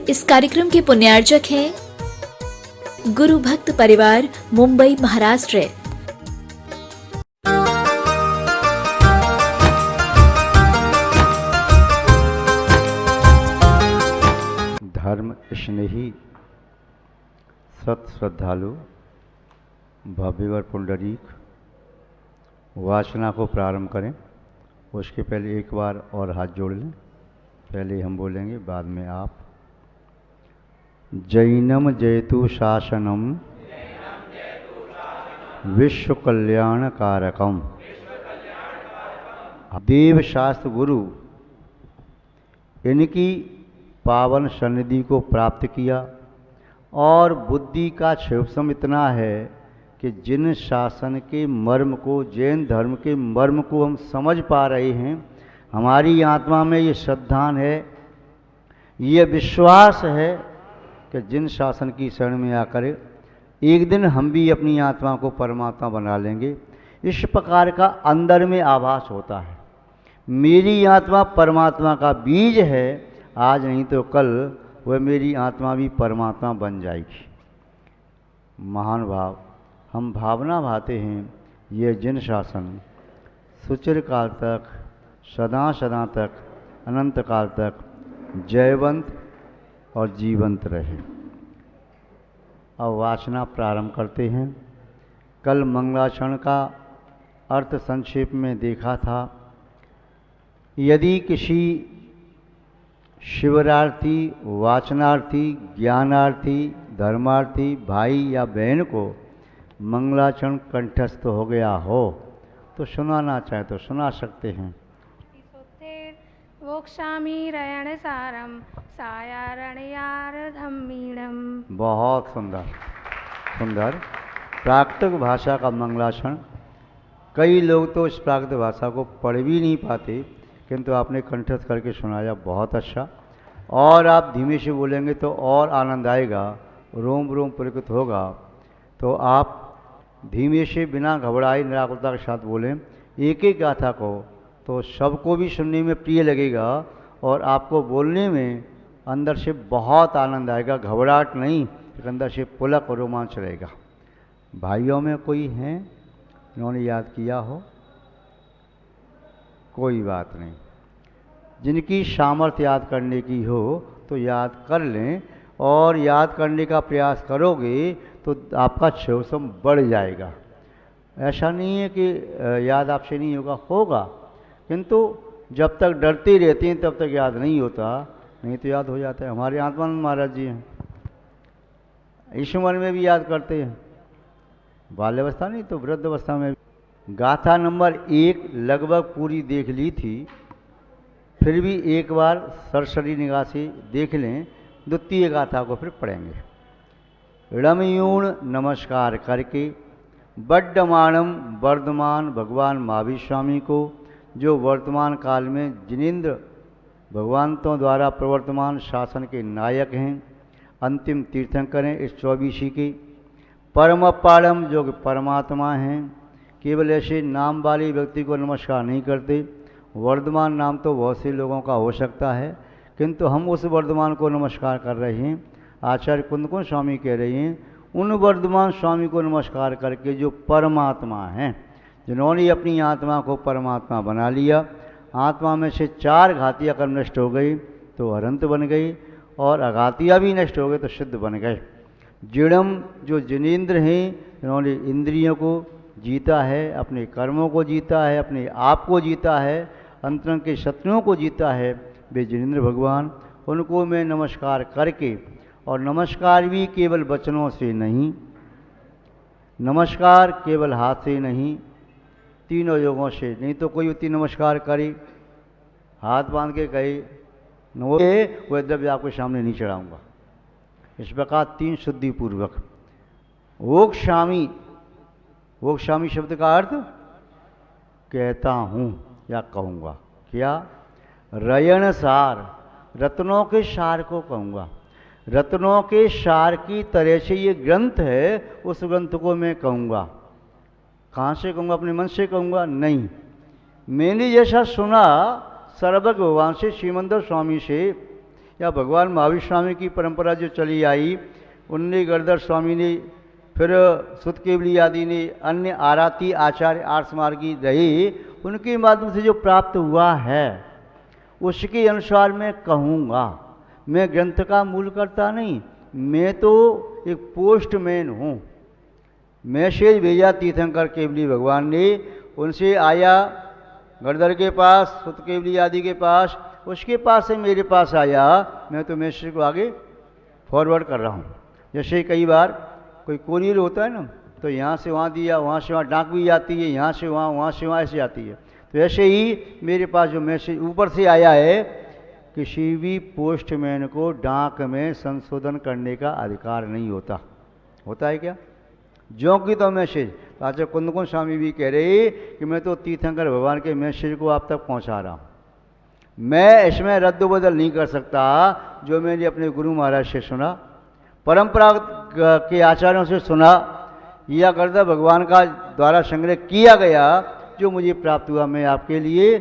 इस कार्यक्रम के पुण्यार्चक हैं गुरु भक्त परिवार, मुंबई, महाराष्ट्र। धर्म स्नेही सत श्रद्धालु भव्यवर पुंडरीक वाचना को प्रारंभ करें। उसके पहले एक बार और हाथ जोड़ लें। पहले हम बोलेंगे, बाद में आप। जैनम जयतु शासनम विश्व कल्याण कारकम। देव शास्त्र गुरु इनकी पावन सन्निधि को प्राप्त किया और बुद्धि का क्षोभम इतना है कि जिन शासन के मर्म को, जैन धर्म के मर्म को हम समझ पा रहे हैं, हमारी आत्मा में ये श्रद्धान है, ये विश्वास है कि जिन शासन की शरण में आकर एक दिन हम भी अपनी आत्मा को परमात्मा बना लेंगे। इस प्रकार का अंदर में आभास होता है। मेरी आत्मा परमात्मा का बीज है, आज नहीं तो कल वह मेरी आत्मा भी परमात्मा बन जाएगी। महान भाव हम भावना भाते हैं, ये जिन शासन सुचिर काल तक, सदा सदा तक, अनंत काल तक जयवंत और जीवंत रहे। अब वाचना प्रारंभ करते हैं। कल मंगलाचरण का अर्थ संक्षेप में देखा था। यदि किसी शिवरार्थी, वाचनार्थी, ज्ञानार्थी, धर्मार्थी भाई या बहन को मंगलाचरण कंठस्थ हो गया हो तो सुनाना चाहे तो सुना सकते हैं। वोक्षामि रयण सारम सायारणयारधमीणम। बहुत सुंदर सुंदर प्राकृतिक भाषा का मंगलाचरण। कई लोग तो इस प्राकृतिक भाषा को पढ़ भी नहीं पाते, किंतु आपने कंठस्थ करके सुनाया, बहुत अच्छा। और आप धीमे से बोलेंगे तो और आनंद आएगा, रोम रोम पुलकित होगा। तो आप धीमे से बिना घबराए निराकुलता के साथ बोलें एक एक गाथा को, तो सबको भी सुनने में प्रिय लगेगा और आपको बोलने में अंदर से बहुत आनंद आएगा। घबराहट नहीं, एक अंदर से पुलक और रोमांच रहेगा। भाइयों में कोई हैं इन्होंने याद किया हो? कोई बात नहीं। जिनकी सामर्थ्य याद करने की हो तो याद कर लें, और याद करने का प्रयास करोगे तो आपका क्षोभम बढ़ जाएगा। ऐसा नहीं है कि याद आपसे नहीं होगा, होगा, किंतु जब तक डरते रहते हैं तब तक याद नहीं होता, नहीं तो याद हो जाता है। हमारे आत्मानंद महाराज जी हैं, इस उम्र में भी याद करते हैं, बाल्यावस्था नहीं तो वृद्ध अवस्था में। गाथा नंबर 1 लगभग पूरी देख ली थी, फिर भी एक बार सरसरी निगाह से देख लें। द्वितीय गाथा को फिर पढ़ेंगे। रमयूण नमस्कार करके बड्डमाणम वर्धमान भगवान महावीर स्वामी को, जो वर्तमान काल में जिनेंद्र भगवंतों द्वारा प्रवर्तमान शासन के नायक हैं, अंतिम तीर्थंकर हैं इस 24 के। परम पाड़म जो कि परमात्मा हैं। केवल ऐसे नाम वाले व्यक्ति को नमस्कार नहीं करते। वर्धमान नाम तो बहुत से लोगों का हो सकता है, किंतु हम उस वर्धमान को नमस्कार कर रहे हैं। आचार्य कुंदकुंज स्वामी कह रहे हैं उन वर्धमान स्वामी को नमस्कार करके जो परमात्मा हैं, जिन्होंने अपनी आत्मा को परमात्मा बना लिया। आत्मा में से 4 घातियाँ कर्म नष्ट हो गई तो अनंत बन गई, और अघातियाँ भी नष्ट हो गई तो सिद्ध बन गए। जिणम जो जिनेंद्र हैं, जिन्होंने इंद्रियों को जीता है, अपने कर्मों को जीता है, अपने आप को जीता है, अंतरंग के शत्रुओं को जीता है, वे जिनेंद्र भगवान, उनको मैं नमस्कार करके, और नमस्कार भी केवल वचनों से नहीं, नमस्कार केवल हाथ से नहीं, तीनों योगों से। नहीं तो कोई उतनी नमस्कार करे, हाथ बांध के कहे नमो, वह द्रव्य आपके सामने नहीं चढ़ाऊंगा। इस प्रकार 3 शुद्धि पूर्वक वोक्षामि, वोक्षामि शब्द का अर्थ कहता हूँ या कहूँगा। क्या? रयण सार, रत्नों के सार को कहूँगा। रत्नों के सार की तरह से ये ग्रंथ है, उस ग्रंथ को मैं कहूँगा। कहाँ से कहूँगा? अपने मन से कहूँगा? नहीं, मैंने जैसा सुना सर्वज्ञ भगवान से, श्रीमंदर स्वामी से, या भगवान महावीर स्वामी की परंपरा जो चली आई, उनने गणधर स्वामी ने, फिर सुत केवली आदि ने, अन्य आराती आचार्य आर्ष मार्गी रहे, उनके माध्यम से जो प्राप्त हुआ है उसके अनुसार मैं कहूँगा। मैं ग्रंथ का मूल करता नहीं, मैं तो एक पोस्टमैन हूँ। मैसेज भेजा तीर्थंकर केवली भगवान ने, उनसे आया गणधर के पास, सुत केवली आदि के पास, उसके पास से मेरे पास आया, मैं तो मैसेज को आगे फॉरवर्ड कर रहा हूँ। जैसे कई बार कोई कोरियर होता है ना, तो यहाँ से वहाँ दिया, वहाँ से वहाँ डाक भी जाती है, यहाँ से वहाँ से वहाँ ऐसे आती है। तो ऐसे ही मेरे पास जो मैसेज ऊपर से आया है, किसी भी पोस्टमैन को डाक में संशोधन करने का अधिकार नहीं होता। होता है क्या? जो कि तो मैसेज आचार्य कुंदकुंज स्वामी भी कह रहे कि मैं तो तीर्थंकर भगवान के मैसेज को आप तक पहुंचा रहा हूं, मैं इसमें रद्द बदल नहीं कर सकता। जो मैंने अपने गुरु महाराज से सुना, परंपरा के आचार्यों से सुना, या गणधर भगवान का द्वारा संग्रह किया गया, जो मुझे प्राप्त हुआ, मैं आपके लिए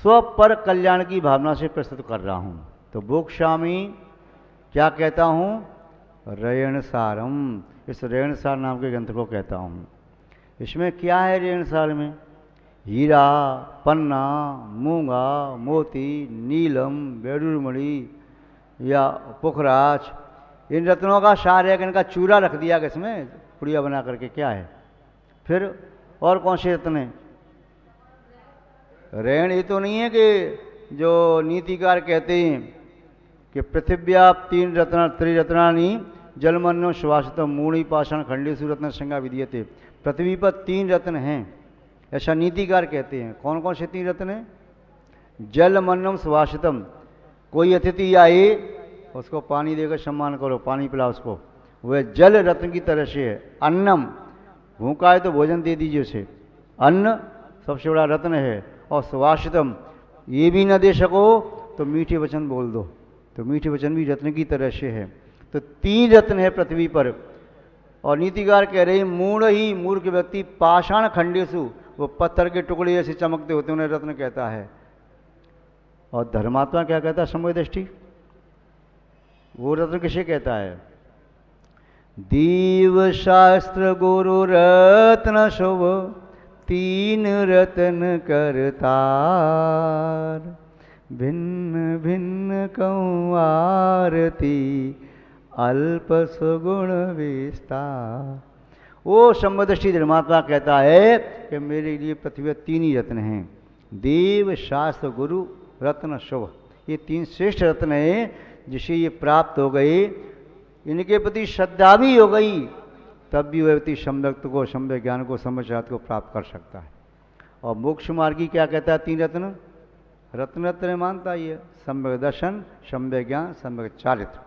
स्व पर कल्याण की भावना से प्रस्तुत कर रहा हूँ। तो बोक्शामी क्या कहता हूँ? रयण सारम, इस रेण सार नाम के ग्रंथ को कहता हूँ। इसमें क्या है रेण सार में? हीरा, पन्ना, मूंगा, मोती, नीलम, बेडूरमणि या पुखराज, इन रत्नों का सार है कि इनका चूरा रख दिया कि इसमें पुड़िया बना करके। क्या है फिर? और कौन से रत्न हैं? रेण ये तो नहीं है कि जो नीतिकार कहते हैं कि पृथिव्या तीन रत्न त्रिरत्नानि जलमन्नो सुवासितम मूढ़ी पाषाण खंडेशु रत्न संज्ञा विधीयते। पृथ्वी पर तीन रत्न हैं, ऐसा नीतिकार कहते हैं। कौन कौन से तीन रत्न हैं? जल मन्नम सुवासितम, कोई अतिथि आए उसको पानी देकर सम्मान करो, पानी पिलाओ उसको, वह जल रत्न की तरह से है। अन्नम, भूखा है तो भोजन दे दीजिए उसे, अन्न सबसे बड़ा रत्न है। और सुवासितम, ये भी न दे सको तो मीठे वचन बोल दो, तो मीठे वचन भी रत्न की तरह से है। तो तीन रत्न है पृथ्वी पर। और नीतिकार कह रहे हैं मूढ़ ही, मूर्ख व्यक्ति, पाषाण खंडेशु, वो पत्थर के टुकड़े ऐसे चमकते होते उन्हें रत्न कहता है। और धर्मात्मा क्या कहता है? समय दृष्टि, वो रत्न किसे कहता है? दीव शास्त्र गुरु रत्न शुभ, तीन रत्न करतार, भिन्न भिन्न कहूँ आरती, अल्प सुगुण विस्तार। वो संबदृष्टि धर्मात्मा कहता है कि मेरे लिए पृथ्वी तीन ही रत्न हैं, देव, शास्त्र, गुरु, रत्न, शुभ। ये तीन श्रेष्ठ रत्न हैं, जिसे ये प्राप्त हो गए, इनके प्रति श्रद्धा भी हो गई, तब भी वह व्यक्ति सम्यक्त को, सम्यक ज्ञान को, सम्यक को प्राप्त कर सकता है। और मोक्ष मार्गी क्या कहता है? तीन रत्न, रत्न रत्न मानता ही है, सम्यक दर्शन, सम्यक ज्ञान, सम्यक चारित्र।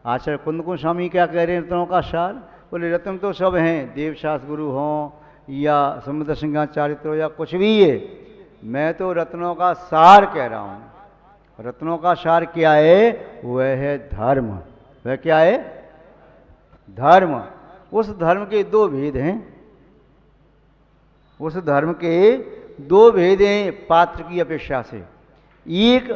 आचार्य कुंदकुंज स्वामी क्या कह रहे हैं रत्नों का सार? बोले रत्न तो सब हैं, देव, शास्त्र, गुरु हों या सम्यक दर्शन, ज्ञान, चारित्र हो या कुछ भी है, मैं तो रत्नों का सार कह रहा हूँ। रत्नों का सार क्या है? वह है धर्म। वह क्या है? धर्म। उस धर्म के दो भेद हैं, उस धर्म के दो भेद हैं पात्र की अपेक्षा से। एक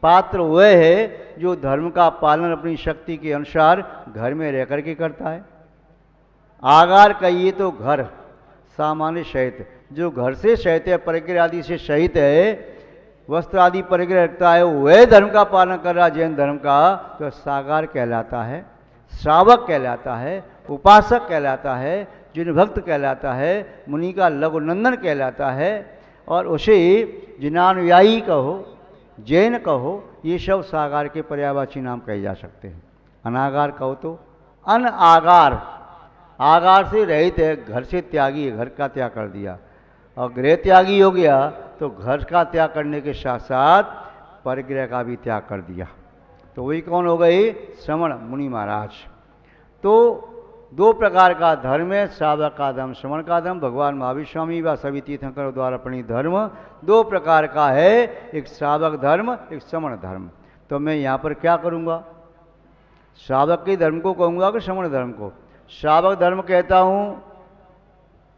पात्र वह है जो धर्म का पालन अपनी शक्ति के अनुसार घर में रह करके करता है। आगार कहिए तो घर, सामान्य सहित, जो घर से सहित है, परिग्रह आदि से सहित है, वस्त्र आदि परिग्रह रखता है, वह धर्म का पालन कर रहा जैन धर्म का, तो सागार कहलाता है, श्रावक कहलाता है, उपासक कहलाता है, जिन भक्त कहलाता है, मुनि का लघुनंदन कहलाता है। और उसे जिनानुयायी कहो, जैन कहो, ये सब सागार के पर्यायवाची नाम कहे जा सकते हैं। अनागार कहो तो अनआगार, आगार से रहित है, घर से त्यागी है, घर का त्याग कर दिया। और गृह त्यागी हो गया तो घर का त्याग करने के साथ साथ परिग्रह का भी त्याग कर दिया। तो वही कौन हो गए? श्रवण मुनि महाराज। तो दो प्रकार का धर्म है, श्रावक का धर्म, श्रवण का धर्म। भगवान महावीर स्वामी व सभी तीर्थंकरों द्वारा प्रणीत धर्म दो प्रकार का है, एक श्रावक धर्म, एक श्रवण धर्म। तो मैं यहाँ पर क्या करूँगा? श्रावक के धर्म को कहूँगा कि श्रवण धर्म को? श्रावक धर्म कहता हूँ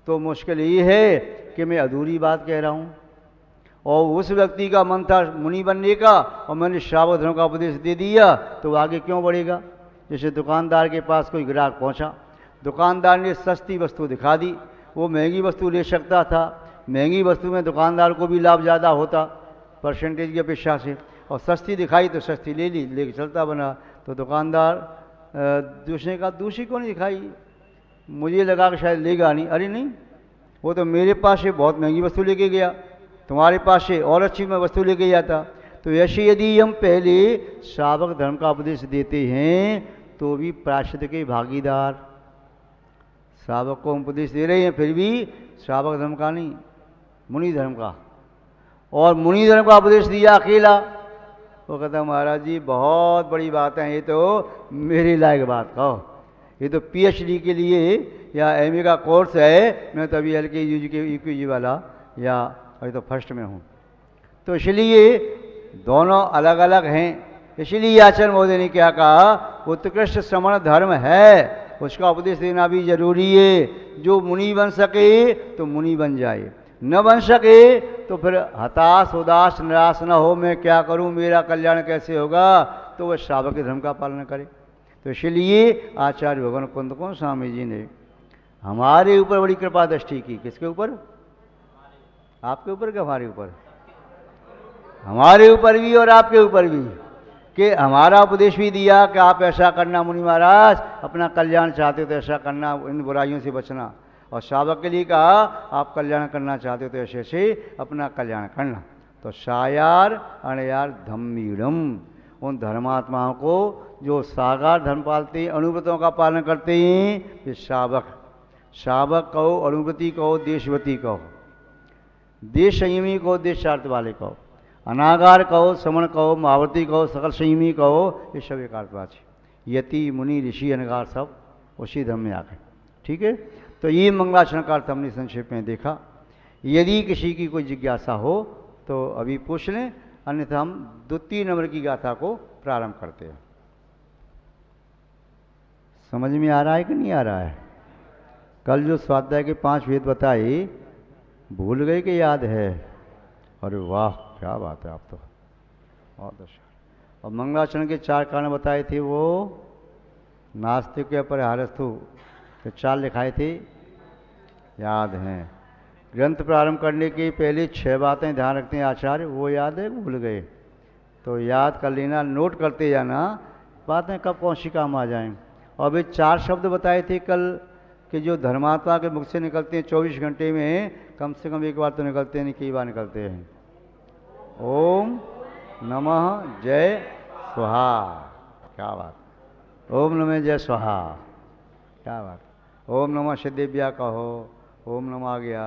तो मुश्किल ये है कि मैं अधूरी बात कह रहा हूँ, और उस व्यक्ति का मन था मुनि बनने का और मैंने श्रावक धर्म का उपदेश दे दिया तो आगे क्यों बढ़ेगा। जैसे दुकानदार के पास कोई ग्राहक पहुंचा, दुकानदार ने सस्ती वस्तु दिखा दी, वो महंगी वस्तु ले सकता था, महंगी वस्तु में दुकानदार को भी लाभ ज़्यादा होता परसेंटेज की अपेक्षा से, और सस्ती दिखाई तो सस्ती ले ली, लेके चलता बना। तो दुकानदार दूसरे का दूसरी को नहीं दिखाई, मुझे लगा कि शायद लेगा नहीं, अरे नहीं, वो तो मेरे पास से बहुत महंगी वस्तु लेके गया, तुम्हारे पास से और अच्छी मैं वस्तु लेके जाता। तो ऐसे यदि हम पहले श्रावक धर्म का उपदेश देते हैं तो भी प्रायश्चित के भागीदार, श्रावक को हम उपदेश दे रहे हैं फिर भी श्रावक धर्म का नहीं, मुनि धर्म का। और मुनि धर्म का उपदेश दिया अकेला, वो कहता महाराज जी बहुत बड़ी बात है, ये तो मेरे लायक बात कहो, ये तो पीएचडी के लिए या एमए का कोर्स है, मैं तो अभी एलकेजी यूकेजी वाला या अभी तो फर्स्ट में हूँ। तो इसलिए दोनों अलग अलग हैं। इसलिए आचार्य महोदय ने क्या कहा, उत्कृष्ट श्रमण धर्म है, उसका उपदेश देना भी जरूरी है। जो मुनि बन सके तो मुनि बन जाए, न बन सके तो फिर हताश उदास निराश न हो, मैं क्या करूं, मेरा कल्याण कैसे होगा, तो वह श्रावक के धर्म का पालन करे। तो इसलिए आचार्य भगवान कुंद स्वामी जी ने हमारे ऊपर बड़ी कृपा दृष्टि की। किसके ऊपर? आपके ऊपर क्या हमारे ऊपर? हमारे ऊपर भी और आपके ऊपर भी, कि हमारा उपदेश भी दिया कि आप ऐसा करना मुनि महाराज, अपना कल्याण चाहते हो तो ऐसा करना, इन बुराइयों से बचना। और श्रावक के लिए कहा आप कल्याण करना चाहते हो तो ऐसे ऐसे अपना कल्याण करना। तो शायार अणयार धम्मीड़म, उन धर्मात्माओं को जो साकार धर्म पालते हैं, अनुव्रतों का पालन करते हैं, ये श्रावक। श्रावक कहो, अनुव्रती कहो, देशवती कहो, देश संयमी कहो, देशार्थ वाले कहो, अनागार कहो, श्रवण कहो, महावर्ती कहो, सकल संयमी कहो, ये सब एक अर्थवाची। यति मुनि ऋषि अनगार सब उसी धर्म में आ गए। ठीक है, तो ये मंगलाचरण का अर्थ हमने संक्षेप में देखा। यदि किसी की कोई जिज्ञासा हो तो अभी पूछ लें, अन्यथा हम द्वितीय नंबर की गाथा को प्रारंभ करते हैं। समझ में आ रहा है कि नहीं आ रहा है? कल जो स्वाध्याय के 5 वेद बताए भूल गए कि याद है? अरे वाह क्या बात है, आप तो बहुत अच्छा। और मंगलाचरण के 4 कारण बताए थे, वो नास्तिक या परिहारस्थु तो 4 लिखाए थे, याद हैं। ग्रंथ प्रारंभ करने के पहले 6 बातें ध्यान रखते हैं आचार्य, वो याद है, भूल गए तो याद कर लेना, नोट करते जाना, बातें कब कौन सी काम आ जाएं। और वे 4 शब्द बताए थे कल कि जो धर्मात्मा के मुख से निकलते हैं 24 घंटे में कम से कम एक बार तो निकलते हैं, नहीं कई बार निकलते हैं। ओम नमः जय स्वाहा, क्या बात, ओम नमः जय स्वाहा, क्या बात। ओम नमः सिद्धेभ्या कहो, ओम नमः आ गया,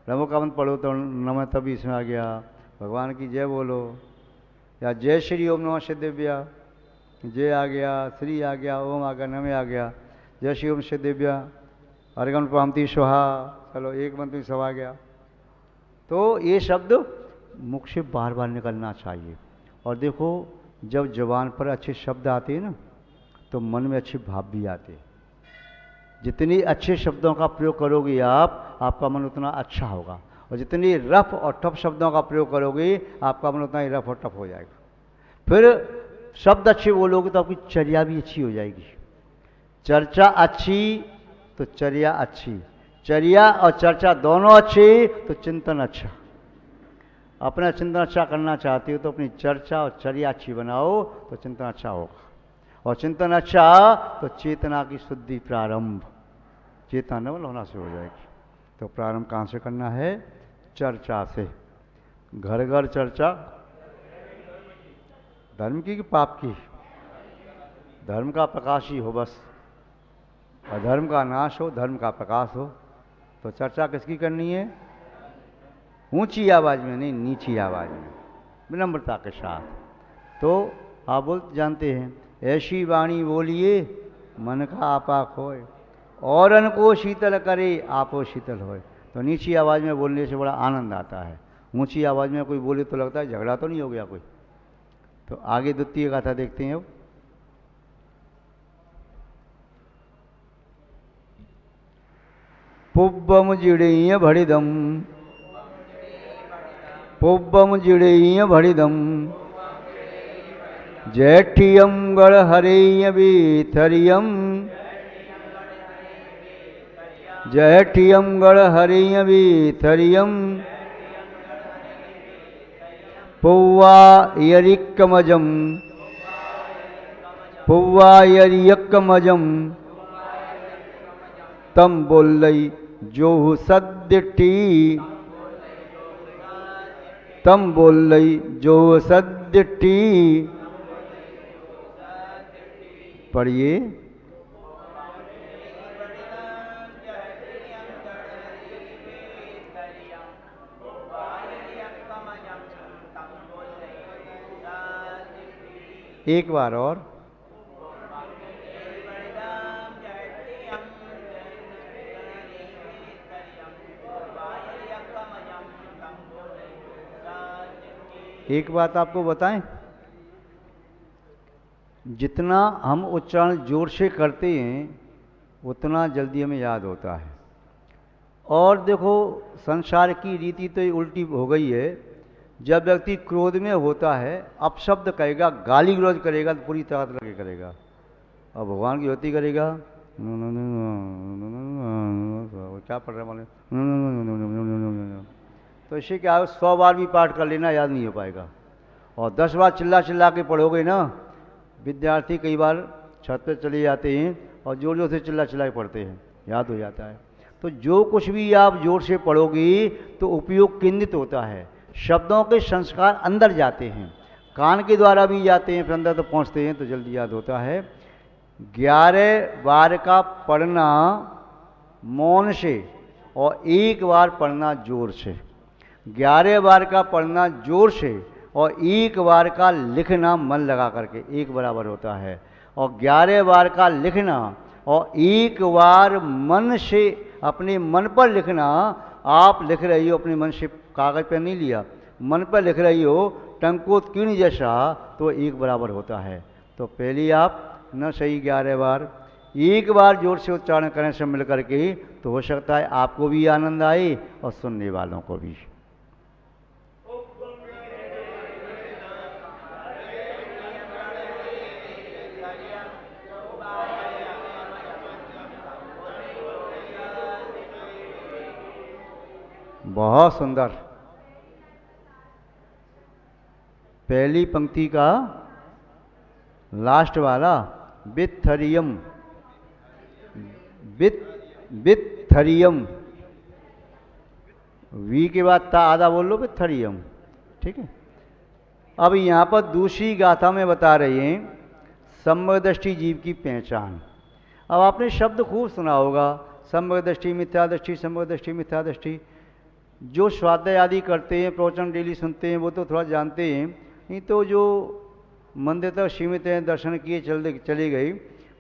नमो का मंत्र पढ़ो तो नमः तभी इसमें आ गया, भगवान की जय बोलो, या जय श्री ओम नमः सिद्धेभ्या, जय आ गया, श्री आ गया, ओम आ गया, नमः आ गया, जय श्री ओम सिद्धेभ्या, अर्घम प्रामति स्वाहा, चलो एक मंत्र सब आ गया। तो ये शब्द मुख से बार बार निकलना चाहिए। और देखो जब जबान पर अच्छे शब्द आते हैं ना तो मन में अच्छे भाव भी आते हैं। जितने अच्छे शब्दों का प्रयोग करोगे आप, आपका मन उतना अच्छा होगा, और जितने रफ और टफ शब्दों का प्रयोग करोगे आपका मन उतना ही रफ और टफ हो जाएगा। फिर शब्द अच्छे बोलोगे तो आपकी चर्या भी अच्छी हो जाएगी। चर्चा अच्छी तो चर्या अच्छी, चर्या और चर्चा दोनों अच्छे तो चिंतन अच्छा। अपना चिंतन अच्छा करना चाहते हो तो अपनी चर्चा और चर्या अच्छी बनाओ तो चिंतन अच्छा होगा, और चिंतन अच्छा तो चेतना की शुद्धि प्रारंभ, चेतना नवल होना से हो जाएगी। तो प्रारंभ कहाँ से करना है? चर्चा से। घर घर चर्चा, धर्म की कि पाप की? धर्म का प्रकाश ही हो बस, अधर्म का नाश हो, धर्म का प्रकाश हो। तो चर्चा किसकी करनी है? ऊंची आवाज में नहीं, नीची आवाज में, विनम्रता के साथ। तो आप बोल जानते हैं, ऐसी वाणी बोलिए मन का आपा खोए, औरन को शीतल करे आपो शीतल होए। तो नीची आवाज में बोलने से बड़ा आनंद आता है, ऊंची आवाज में कोई बोले तो लगता है झगड़ा तो नहीं हो गया कोई। तो आगे द्वितीय गाथा देखते हैं अब। पुब्बम जिड़ीय भड़िदम पुब्बम जिड़ेय भड़िदम जैठियम गढ़हरेय बीथरियम जैठियम गढ़हरेय बीथरियम पुव्वा यरिक्कमजम पुव्वा यरियक्कमजम तम बोलई जो सद्यटी तम बोलई जो सद्यटी। पढ़िए। एक बार और। एक बात आपको बताएं, जितना हम उच्चारण जोर से करते हैं उतना जल्दी हमें याद होता है। और देखो, संसार की रीति तो ये उल्टी हो गई है। जब व्यक्ति क्रोध में होता है, अपशब्द कहेगा, गाली गलौज करेगा तो पूरी ताकत लगे करेगा, और भगवान की होती करेगा क्या पढ़ रहे वाले, तो इससे क्या है, 100 बार भी पाठ कर लेना याद नहीं हो पाएगा। और 10 बार चिल्ला चिल्ला के पढ़ोगे ना, विद्यार्थी कई बार छत पे चले जाते हैं और जोर जोर से चिल्ला चिल्ला के पढ़ते हैं, याद हो जाता है। तो जो कुछ भी आप जोर से पढ़ोगे तो उपयोग केंद्रित होता है, शब्दों के संस्कार अंदर जाते हैं, कान के द्वारा भी जाते हैं, फिर अंदर तो पहुँचते हैं, तो जल्दी याद होता है। 11 बार का पढ़ना मौन से और 1 बार पढ़ना जोर से, 11 बार का पढ़ना जोर से और 1 बार का लिखना मन लगा करके, एक बराबर होता है। और 11 बार का लिखना और 1 बार मन से अपने मन पर लिखना, आप लिख रही हो अपने मन से, कागज पर नहीं लिया, मन पर लिख रही हो टंकोत्कीर्ण जैसा, तो 1 बराबर होता है। तो पहले आप न सही 11 बार, 1 बार जोर से उच्चारण करें सब मिल करके, तो हो सकता है आपको भी आनंद आए और सुनने वालों को भी। बहुत सुंदर। पहली पंक्ति का लास्ट वाला बिथरियम, बिथरियम, वी के बाद ता आधा बोल लो, बिथरियम, ठीक है। अब यहाँ पर दूसरी गाथा में बता रहे हैं सम्यग्दृष्टि जीव की पहचान। अब आपने शब्द खूब सुना होगा, सम्यग्दृष्टि, मिथ्यादृष्टि, सम्यग्दृष्टि, मिथ्यादृष्टि। जो स्वाध्याय आदि करते हैं, प्रवचन डेली सुनते हैं, वो तो थोड़ा जानते हैं, नहीं तो जो मंदिर तक सीमित हैं, दर्शन किए चले गए,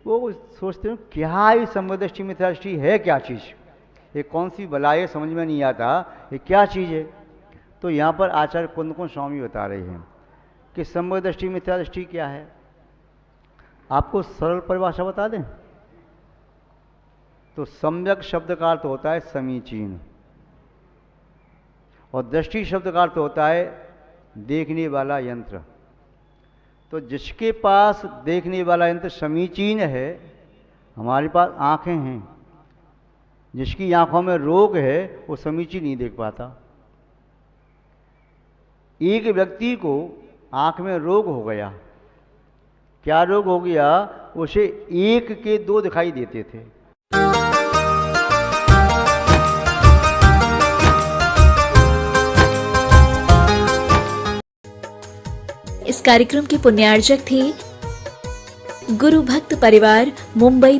वो सोचते हैं क्या ये सम्यग्दृष्टि मिथ्यादृष्टि है, क्या चीज़, ये कौन सी बलाए, समझ में नहीं आता ये क्या चीज़ है। तो यहाँ पर आचार्य कुंद कुंज स्वामी बता रहे हैं कि सम्यग्दृष्टि मिथ्यादृष्टि क्या है। आपको सरल परिभाषा बता दें तो सम्यक शब्द का अर्थ होता है समीचीन, और दृष्टि शब्द का अर्थ होता है देखने वाला यंत्र। तो जिसके पास देखने वाला यंत्र समीचीन है, हमारे पास आंखें हैं, जिसकी आंखों में रोग है वो समीचीन नहीं देख पाता। एक व्यक्ति को आंख में रोग हो गया, क्या रोग हो गया, उसे 1 के 2 दिखाई देते थे। इस कार्यक्रम के पुण्यार्जक थे गुरु भक्त परिवार, मुंबई।